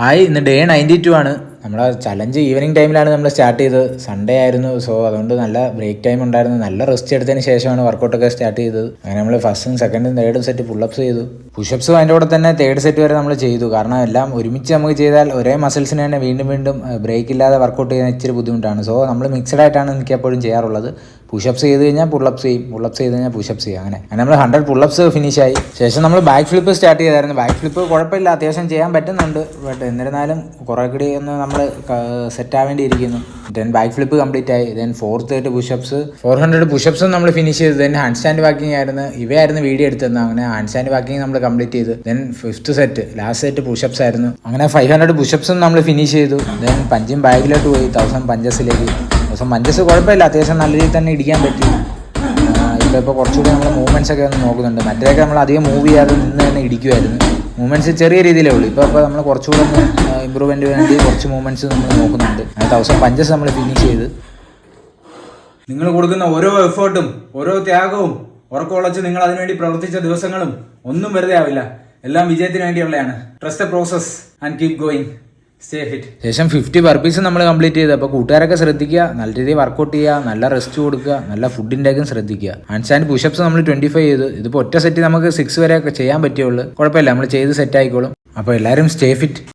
Hi, ഇന്ന് day 92 ആണ്. നമ്മളെ ചലഞ്ച് ഈവനിങ് ടൈമിലാണ് നമ്മൾ സ്റ്റാർട്ട് ചെയ്തത്. സൺഡേ ആയിരുന്നു. സോ അതുകൊണ്ട് നല്ല ബ്രേക്ക് ടൈം ഉണ്ടായിരുന്നു. നല്ല റെസ്റ്റ് എടുത്തതിന് ശേഷമാണ് വർക്കൗട്ടൊക്കെ സ്റ്റാർട്ട് ചെയ്തത്. അങ്ങനെ നമ്മൾ ഫസ്റ്റും സെക്കൻഡും തേർഡും സെറ്റ് പുള്ളപ്സ് ചെയ്തു. പുഷപ്സും അതിൻ്റെ കൂടെ തന്നെ തേർഡ് സെറ്റ് വരെ നമ്മൾ ചെയ്തു. കാരണം എല്ലാം ഒരുമിച്ച് നമുക്ക് ചെയ്താൽ ഒരേ മസിൽസിന് തന്നെ വീണ്ടും വീണ്ടും ബ്രേക്ക് ഇല്ലാതെ വർക്കൗട്ട് ചെയ്യാൻ ഇച്ചിരി ബുദ്ധിമുട്ടാണ്. സോ നമ്മൾ മിക്സഡ് ആയിട്ടാണ് മിക്കപ്പോഴും ചെയ്യാറുള്ളത്. പുഷപ്സ് ചെയ്ത് കഴിഞ്ഞാൽ പുള്ളപ്സ് ചെയ്യും, പുള്ളപ്സ് ചെയ്ത് കഴിഞ്ഞാൽ പുഷപ്സ് ചെയ്യും. അങ്ങനെ നമ്മൾ 100 പുള്ളപ്സ് ഫിനിഷ് ആയി. ശേഷം നമ്മൾ ബാക്ക് ഫ്ലിപ്പ് സ്റ്റാർട്ട് ചെയ്തായിരുന്നു. ബാക്ക് ഫ്ലിപ്പ് കുഴപ്പമില്ല, അത്യാവശ്യം ചെയ്യാൻ പറ്റുന്നുണ്ട്. ബട്ട് എന്നിരുന്നാലും കുറേ കൂടി ഒന്ന് നമ്മൾ സെറ്റ് ആവേണ്ടി ഇരിക്കുന്നു. ബാക്ക് ഫ്ലിപ്പ് കംപ്ലീറ്റ് ആയി. ഫോർത്ത് ആയിട്ട് പുഷപ്സ് 400 പുഷപ്സും നമ്മൾ ഫിനിഷ് ചെയ്തു. ഹാൻഡ് സ്റ്റാൻഡ് വാക്കിംഗ് ആയിരുന്നു. ഇവയായിരുന്നു വീഡിയോ എടുത്തത്. അങ്ങനെ ഹാൻഡ് സ്റ്റാൻഡ് വാക്കിംഗ് നമ്മൾ കംപ്ലീറ്റ് ചെയ്തു. Fifth set last set push-ups ആയിരുന്നു. അങ്ങനെ 500 പുഷപ്സും നമ്മൾ ഫിനിഷ് ചെയ്തു. പഞ്ചും ബാഗിലോട്ട് പോയി 1000 പഞ്ചസിലേക്ക്. 1000 പഞ്ചസ് കുഴപ്പമില്ല, അത്യാവശ്യം നല്ല രീതിയിൽ തന്നെ ഇടിക്കാൻ പറ്റി. ഇപ്പോൾ കുറച്ചുകൂടി നമ്മൾ മൂവ്മെൻറ്റ്സ് ഒക്കെ ഒന്ന് നോക്കുന്നുണ്ട്. മറ്റേതൊക്കെ നമ്മൾ അധികം മൂവ് ചെയ്യാതെ നിന്ന് തന്നെ ഇടിക്കുമായിരുന്നു. മൂവ്മെൻറ്റ്സ് ചെറിയ രീതിയിലേ ഉള്ളൂ. ഇപ്പോൾ നമ്മൾ കുറച്ചുകൂടെ ഒന്ന് ഇമ്പ്രൂവ്മെൻറ്റ് വേണ്ടി കുറച്ച് മൂവ്മെൻറ്റ്സ് നമ്മൾ നോക്കുന്നുണ്ട്. 1000 പഞ്ചസ് നമ്മൾ ഫിനിഷ് ചെയ്ത്. നിങ്ങൾ കൊടുക്കുന്ന ഓരോ എഫേർട്ടും ഓരോ ത്യാഗവും ഉറക്കമുളച്ച് നിങ്ങൾ അതിനുവേണ്ടി പ്രവർത്തിച്ച ദിവസങ്ങളും ഒന്നും വെറുതെ ആവില്ല. എല്ലാം വിജയത്തിന് വേണ്ടിയുള്ളതാണ്. Trust the process and keep going. Stay fit. ശേഷം 50 ബർപ്പീസ് നമ്മൾ കംപ്ലീറ്റ് ചെയ്ത്. അപ്പോൾ കൂട്ടുകാരൊക്കെ ശ്രദ്ധിക്കുക, നല്ല രീതിയിൽ വർക്കൗട്ട് ചെയ്യുക, നല്ല റെസ്റ്റ് കൊടുക്കുക, നല്ല ഫുഡിൻ്റെയൊക്കെ ശ്രദ്ധിക്കുക. ഹാൻഡ് സ്റ്റാൻഡ് പുഷപ്സ് നമ്മൾ 25 ചെയ്തു. ഇതിപ്പോൾ ഒറ്റ സെറ്റ് നമുക്ക് 6 വരെ ഒക്കെ ചെയ്യാൻ പറ്റുള്ളൂ. കുഴപ്പമില്ല, നമ്മൾ ചെയ്ത് സെറ്റ് ആയിക്കോളും. അപ്പോൾ എല്ലാവരും സ്റ്റേ ഫിറ്റ്.